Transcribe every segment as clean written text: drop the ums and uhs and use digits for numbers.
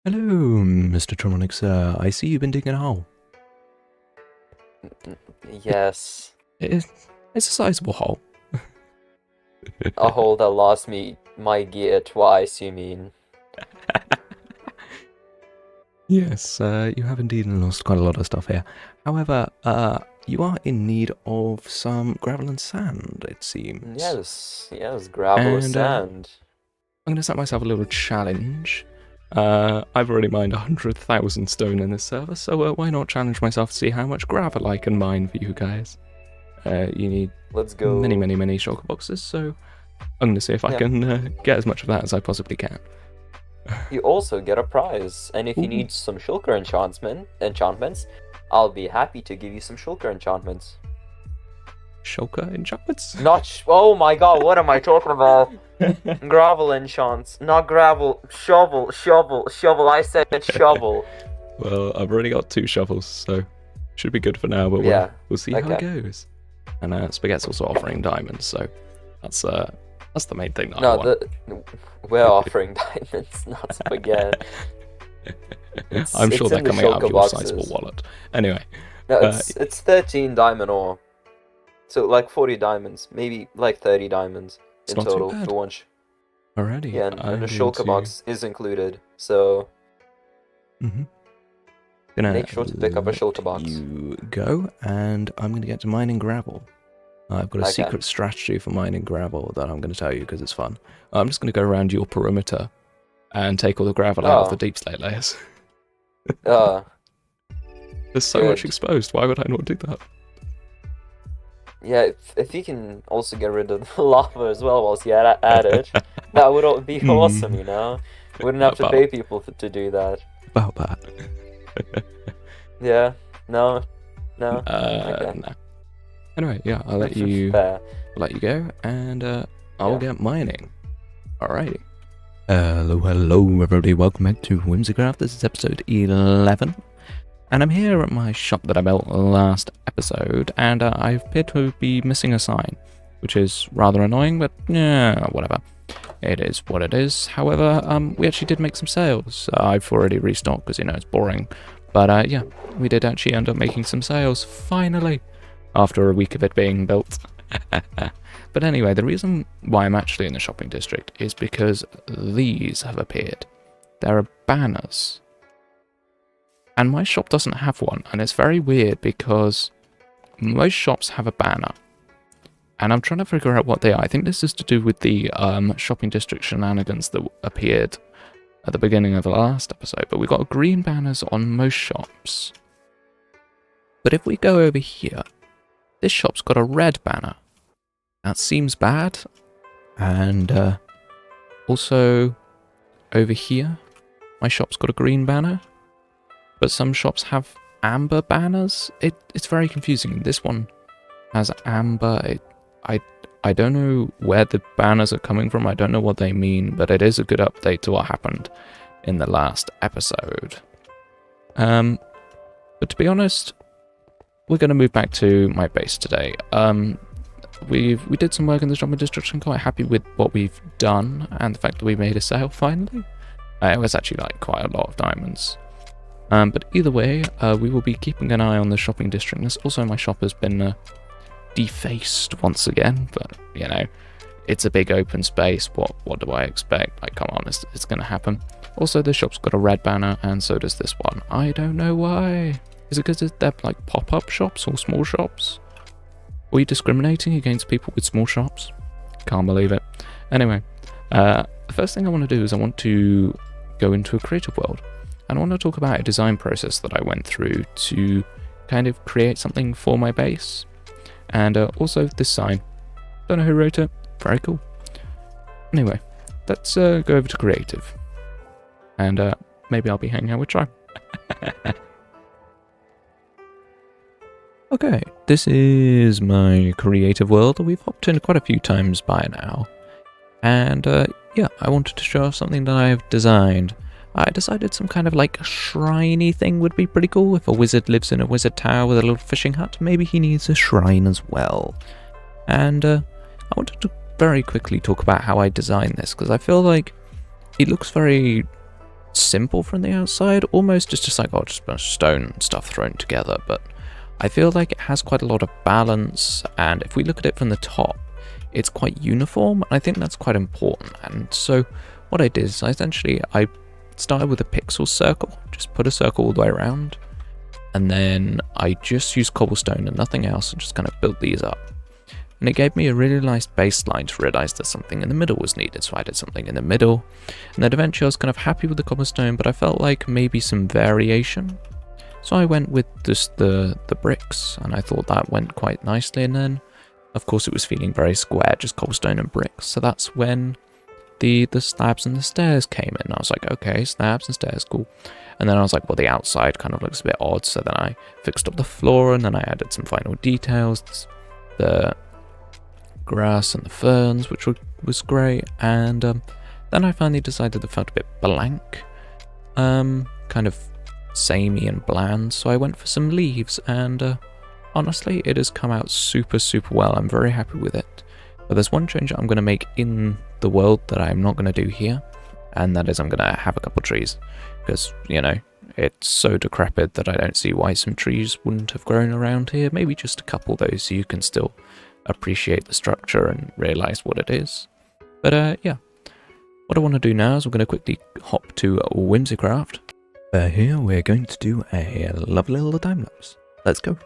Hello, Mr. Tramonik, sir. I see you've been digging a hole. Yes, It's a sizable hole. a hole that lost me my gear twice, you mean? Yes, you have indeed lost quite a lot of stuff here. However, you are in need of some gravel and sand, it seems. Yes, gravel or And sand. I'm going to set myself a little challenge. I've already mined 100,000 stone in this server, so why not challenge myself to see how much gravel I can mine for you guys? You need Let's go. many shulker boxes, so I'm going to see if I can get as much of that as I possibly can. You also get a prize, and if you need some shulker enchantments, I'll be happy to give you some shulker enchantments. Shulker enchantments? Oh my god, what am I talking about? Gravel enchants, not gravel. Shovel. I said shovel. Well, I've already got 2 shovels, so should be good for now, but we'll see how it goes. And Spaghet's also offering diamonds, so that's the main thing that I want. We're offering diamonds, not spaghetti. I'm sure they're coming out of your sizable wallet. Anyway. No, it's 13 diamond ore. So like 40 diamonds, maybe like 30 diamonds in total for one. Alrighty. Yeah, and the shulker box is included, so make sure to pick up a shulker box. You go, and I'm going to get to mining gravel. I've got a secret strategy for mining gravel that I'm going to tell you because it's fun. I'm just going to go around your perimeter and take all the gravel out of the deep slate layers. There's so much exposed. Why would I not do that? Yeah, if you can also get rid of the lava as well whilst you're at it, that would be awesome, you know? Wouldn't have to pay people to do that. About that. Yeah, no. No. Anyway, yeah, I'll let you go, and I'll get mining. Alrighty. Hello, everybody. Welcome back to Whimsicraft. This is episode 11. And I'm here at my shop that I built last episode, and I appear to be missing a sign, which is rather annoying, but yeah, whatever. It is what it is. However, we actually did make some sales. I've already restocked because, it's boring. But yeah, we did actually end up making some sales, finally, after a week of it being built. But anyway, the reason why I'm actually in the shopping district is because these have appeared. There are banners. And my shop doesn't have one, and it's very weird because most shops have a banner. And I'm trying to figure out what they are. I think this is to do with the shopping district shenanigans that appeared at the beginning of the last episode. But we've got green banners on most shops. But if we go over here, this shop's got a red banner. That seems bad. And also over here, my shop's got a green banner. But some shops have amber banners. It's very confusing. This one has amber. I don't know where the banners are coming from. I don't know what they mean, but it is a good update to what happened in the last episode. But to be honest, we're going to move back to my base today. We did some work in the shopping district. I'm quite happy with what we've done and the fact that we made a sale finally. It was actually like quite a lot of diamonds. But either way, we will be keeping an eye on the shopping district. Also, my shop has been defaced once again, but it's a big open space. What do I expect? Like, come on, it's going to happen. Also, the shop's got a red banner, and so does this one. I don't know why. Is it because they're like pop-up shops or small shops? Are you discriminating against people with small shops? Can't believe it. Anyway, the first thing I want to do is I want to go into a creative world. And I want to talk about a design process that I went through to kind of create something for my base. And also this sign. Don't know who wrote it. Very cool. Anyway, let's go over to creative. And maybe I'll be hanging out with Try. Okay, this is my creative world. We've hopped in quite a few times by now. And yeah, I wanted to show off something that I have designed. I decided some kind of like shrine-y thing would be pretty cool. If a wizard lives in a wizard tower with a little fishing hut, maybe he needs a shrine as well. And I wanted to very quickly talk about how I designed this, because I feel like it looks very simple from the outside, almost just like, oh, just a bunch of stone and stuff thrown together, but I feel like it has quite a lot of balance, and if we look at it from the top, it's quite uniform, and I think that's quite important. And so what I did is I started with a pixel circle, just put a circle all the way around, and then I just used cobblestone and nothing else, and just kind of built these up. And it gave me a really nice baseline to realize that something in the middle was needed, so I did something in the middle, and then eventually I was kind of happy with the cobblestone, but I felt like maybe some variation. So I went with just the bricks, and I thought that went quite nicely, and then of course it was feeling very square, just cobblestone and bricks, so that's when the slabs and the stairs came in. I was like, okay, slabs and stairs, cool. And then I was like, well, the outside kind of looks a bit odd, so then I fixed up the floor, and then I added some final details, the grass and the ferns, which was great, and then I finally decided it felt a bit blank, kind of samey and bland, so I went for some leaves, and honestly, it has come out super well. I'm very happy with it. But there's one change I'm going to make in the world that I'm not going to do here, and that is I'm going to have a couple trees, because, you know, it's so decrepit that I don't see why some trees wouldn't have grown around here. Maybe just a couple though, so you can still appreciate the structure and realize what it is. But yeah, what I want to do now is we're going to quickly hop to Whimsicraft. Here we're going to do a lovely little time lapse. Let's go.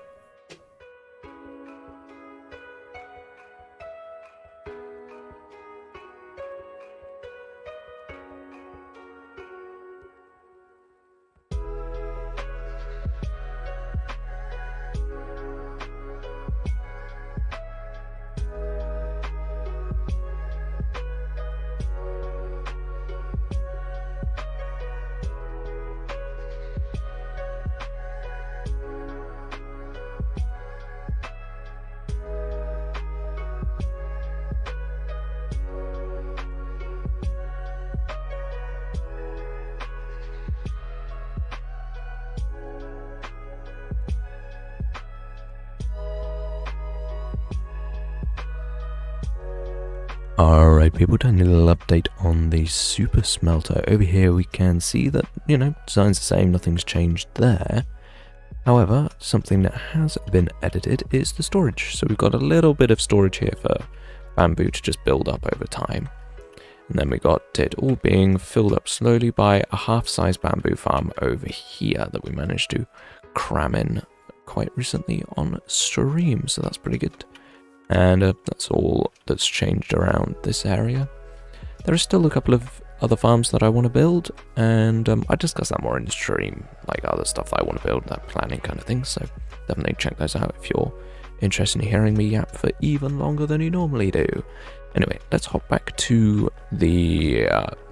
Alright people, tiny little update on the super smelter. Over here we can see that, you know, design's the same, nothing's changed there. However, something that has been edited is the storage. So we've got a little bit of storage here for bamboo to just build up over time. And then we got it all being filled up slowly by a half-size bamboo farm over here that we managed to cram in quite recently on stream, so that's pretty good. And that's all that's changed around this area. There are still a couple of other farms that I want to build, and I discuss that more in the stream, like other stuff that I want to build, that planning kind of thing, so definitely check those out if you're interested in hearing me yap for even longer than you normally do. Anyway, let's hop back to the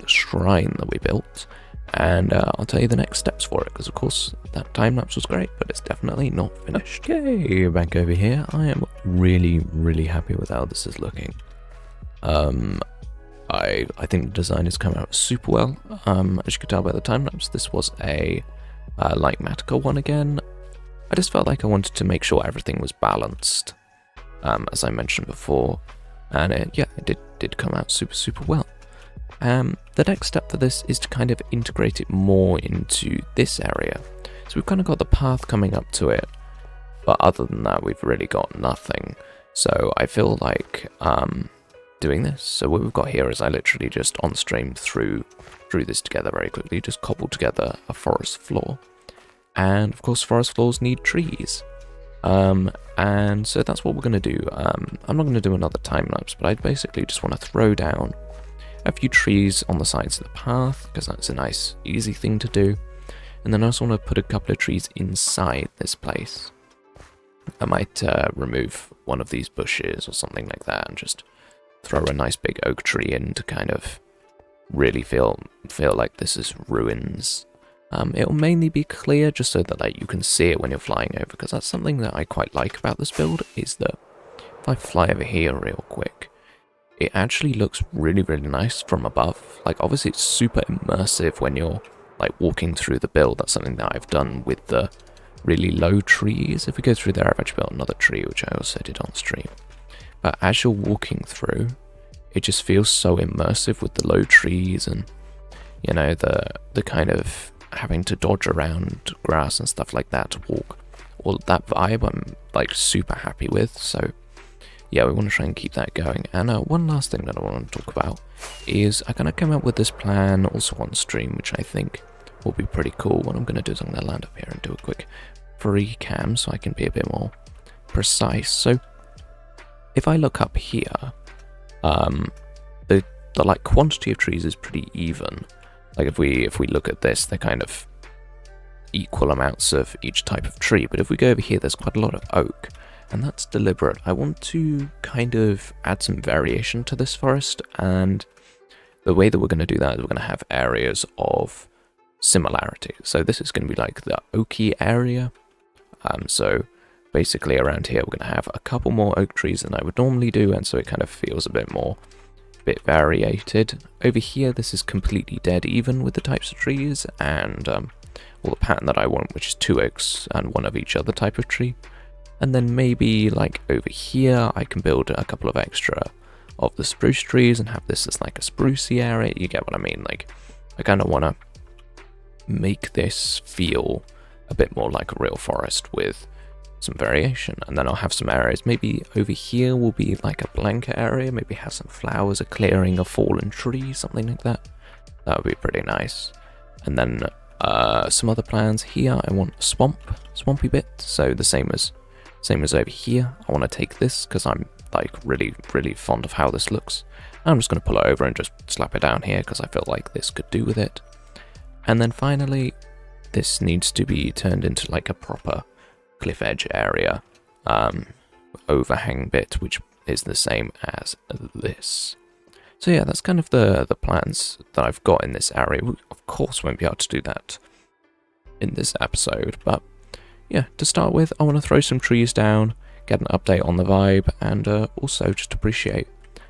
shrine that we built, and I'll tell you the next steps for it, because of course that time-lapse was great, but it's definitely not finished. Okay, back over here. I am really happy with how this is looking. I think the design has come out super well. As you could tell by the time-lapse, this was a Light Matica one again. I just felt like I wanted to make sure everything was balanced, as I mentioned before, and yeah, it did come out super well. The next step for this is to kind of integrate it more into this area. So we've kind of got the path coming up to it, but other than that, we've really got nothing. So I feel like doing this. So what we've got here is I literally just on stream threw this together very quickly, just cobbled together a forest floor. And of course, forest floors need trees. And so that's what we're going to do. I'm not going to do another time lapse, but I basically just want to throw down a few trees on the sides of the path, because that's a nice, easy thing to do. And then I also want to put a couple of trees inside this place. I might remove one of these bushes or something like that, and just throw a nice big oak tree in to kind of really feel like this is ruins. It'll mainly be clear, just so that like you can see it when you're flying over, because that's something that I quite like about this build, is that if I fly over here real quick, it actually looks really nice from above. Like, obviously it's super immersive when you're like walking through the build. That's something that I've done with the really low trees. If we go through there, I've actually built another tree, which I also did on stream. But as you're walking through, it just feels so immersive with the low trees, and you know, the kind of having to dodge around grass and stuff like that to walk. All that vibe I'm like super happy with, so yeah, we want to try and keep that going. And one last thing that I want to talk about is I kind of came up with this plan also on stream, which I think will be pretty cool. What I'm going to do is I'm going to land up here and do a quick free cam so I can be a bit more precise. So if I look up here, the like quantity of trees is pretty even. Like if we look at this, they're kind of equal amounts of each type of tree. But if we go over here, there's quite a lot of oak. And that's deliberate. I want to kind of add some variation to this forest, and the way that we're going to do that is we're going to have areas of similarity. So this is going to be like the oaky area. So basically around here we're going to have a couple more oak trees than I would normally do, and so it kind of feels a bit variated. Over here this is completely dead even with the types of trees, and well, the pattern that I want, which is 2 oaks and 1 of each other type of tree. And then maybe like over here I can build a couple of extra of the spruce trees and have this as like a sprucey area. You get what I mean? Like I kind of want to make this feel a bit more like a real forest with some variation. And then I'll have some areas, maybe over here will be like a blanket area, maybe have some flowers, a clearing, a fallen tree, something like that. That would be pretty nice. And then some other plans here, I want a swampy bit, so the same as over here. I want to take this because I'm like really fond of how this looks. I'm just going to pull it over and just slap it down here because I feel like this could do with it. And then finally, this needs to be turned into like a proper cliff edge area, overhang bit, which is the same as this. So yeah, that's kind of the plans that I've got in this area. We of course won't be able to do that in this episode, but yeah, to start with, I want to throw some trees down, get an update on the vibe, and also just appreciate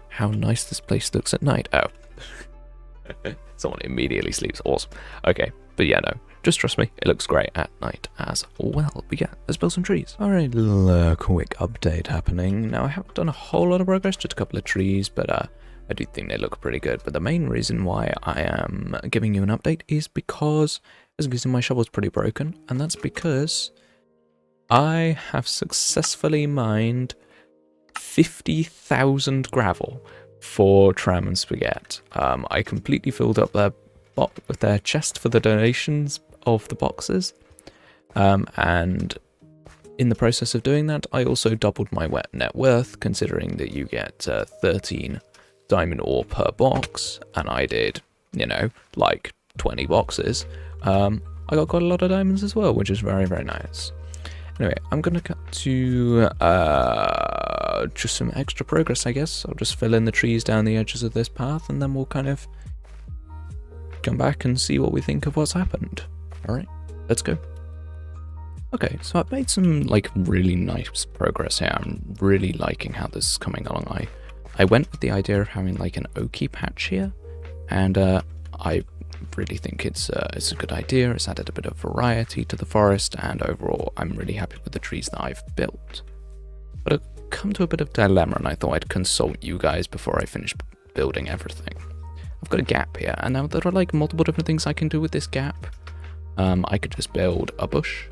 how nice this place looks at night. Oh, someone immediately sleeps. Awesome. Okay, but yeah, no, just trust me, it looks great at night as well. But yeah, let's build some trees. Alright, little quick update happening. Now, I haven't done a whole lot of progress, just a couple of trees, but I do think they look pretty good. But the main reason why I am giving you an update is because, as you can see, my shovel's pretty broken, and that's because I have successfully mined 50,000 gravel for Tram and Spaghet. I completely filled up their chest for the donations of the boxes, and in the process of doing that, I also doubled my net worth, considering that you get 13 diamond ore per box, and I did, you know, like 20 boxes. I got quite a lot of diamonds as well, which is very nice. Anyway, I'm going to cut to just some extra progress, I guess. I'll just fill in the trees down the edges of this path, and then we'll kind of come back and see what we think of what's happened. Alright, let's go. Okay, so I've made some like really nice progress here. I'm really liking how this is coming along. I went with the idea of having like an oaky patch here, and I really think it's a good idea. It's added a bit of variety to the forest, and overall I'm really happy with the trees that I've built. But I've come to a bit of dilemma, and I thought I'd consult you guys before I finish building everything. I've got a gap here, and now there are like multiple different things I can do with this gap. I could just build a bush.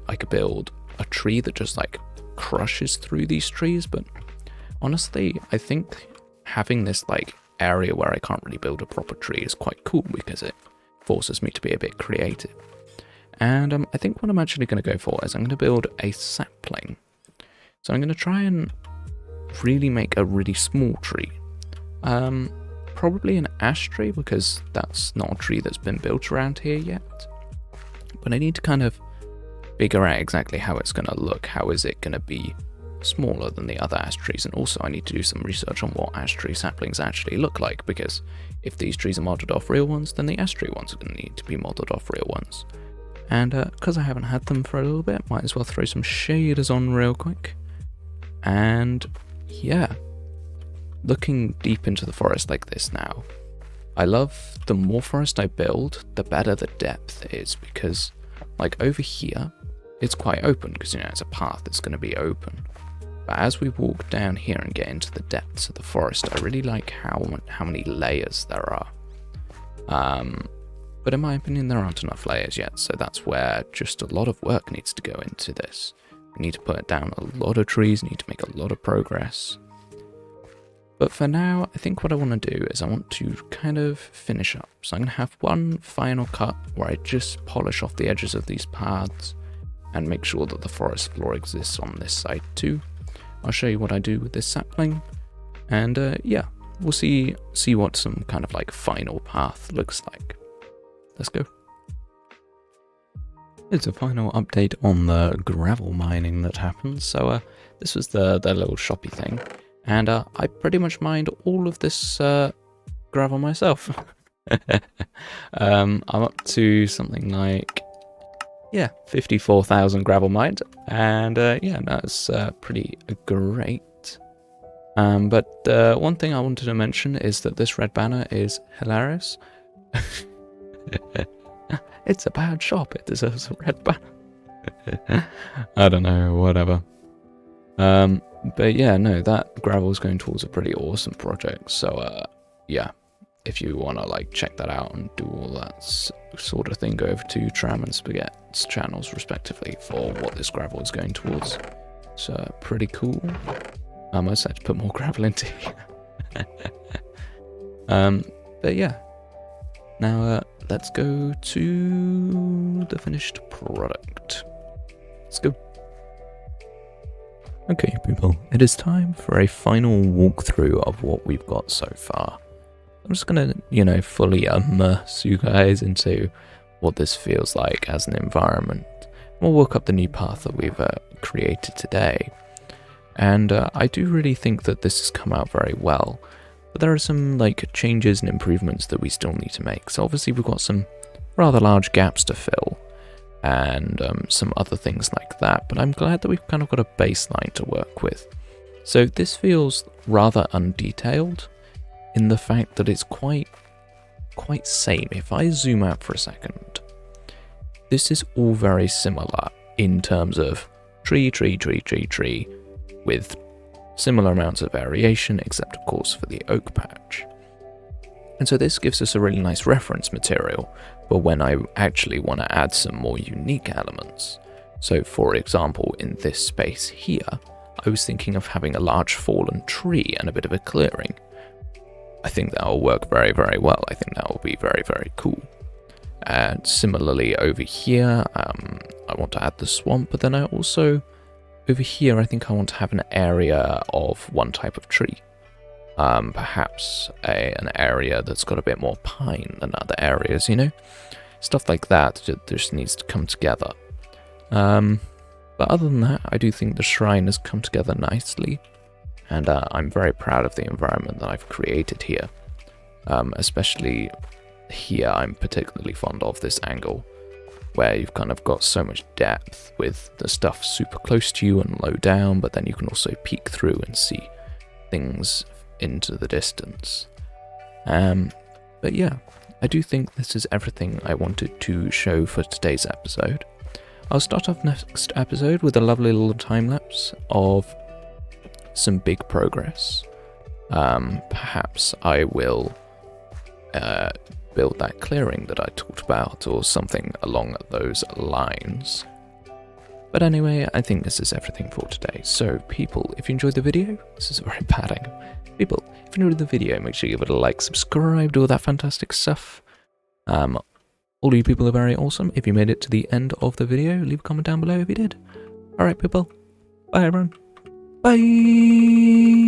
I could build a tree that just like crushes through these trees, but honestly, I think having this like area where I can't really build a proper tree is quite cool because it forces me to be a bit creative. And I think what I'm actually going to go for is I'm going to build a sapling. So I'm going to try and really make a really small tree. Probably an ash tree, because that's not a tree that's been built around here yet. But I need to kind of figure out exactly how it's going to look. How is it going to be smaller than the other ash trees? And also I need to do some research on what ash tree saplings actually look like, because if these trees are modelled off real ones, then the ash tree ones are going to need to be modelled off real ones. And because I haven't had them for a little bit, might as well throw some shaders on real quick. And yeah, looking deep into the forest like this now, I love the more forest I build, the better the depth is, because like over here, it's quite open because, you know, it's a path that's going to be open. But as we walk down here and get into the depths of the forest, I really like how many layers there are. But in my opinion, there aren't enough layers yet, so that's where just a lot of work needs to go into this. We need to put down a lot of trees, need to make a lot of progress. But for now, I think what I want to do is I want to kind of finish up. So I'm going to have one final cut where I just polish off the edges of these paths and make sure that the forest floor exists on this side too. I'll show you what I do with this sapling, and yeah, we'll see what some kind of like final path looks like. Let's go. It's a final update on the gravel mining that happened. So this was the little shoppy thing, and I pretty much mined all of this gravel myself. I'm up to something like, yeah, 54,000 gravel mined, and yeah, that's pretty great. But one thing I wanted to mention is that this red banner is hilarious. It's a bad shop, it deserves a red banner. I don't know, whatever. But yeah, no, that gravel is going towards a pretty awesome project, so yeah, if you want to like check that out and do all that sort of thing, go over to Tram and Spaghet's channels respectively for what this gravel is going towards. So pretty cool. I must have to put more gravel into here. But yeah, now let's go to the finished product. Let's go. Okay people, it is time for a final walkthrough of what we've got so far. I'm just gonna, you know, fully immerse you guys into what this feels like as an environment. We'll work up the new path that we've created today. And I do really think that this has come out very well. But there are some like changes and improvements that we still need to make. So obviously we've got some rather large gaps to fill, and some other things like that. But I'm glad that we've kind of got a baseline to work with. So this feels rather undetailed in the fact that it's quite same. If I zoom out for a second, this is all very similar in terms of tree, with similar amounts of variation, except of course for the oak patch. And so this gives us a really nice reference material for when I actually want to add some more unique elements. So for example, in this space here, I was thinking of having a large fallen tree and a bit of a clearing. I think that will work very, very well. I think that will be very, very cool. And similarly over here, I want to add the swamp, but then I also, over here, I think I want to have an area of one type of tree. Perhaps an area that's got a bit more pine than other areas, you know? Stuff like that just needs to come together. But other than that, I do think the shrine has come together nicely. And I'm very proud of the environment that I've created here. Especially here, I'm particularly fond of this angle, where you've kind of got so much depth with the stuff super close to you and low down, but then you can also peek through and see things into the distance. But yeah, I do think this is everything I wanted to show for today's episode. I'll start off next episode with a lovely little time-lapse of some big progress. Perhaps I will build that clearing that I talked about, or something along those lines. But anyway, I think this is everything for today. So people, if you enjoyed the video, this is a very bad angle. People, if you enjoyed the video, make sure you give it a like, subscribe, do all that fantastic stuff. All you people are very awesome. If you made it to the end of the video, leave a comment down below if you did. Alright people, bye everyone. Bye!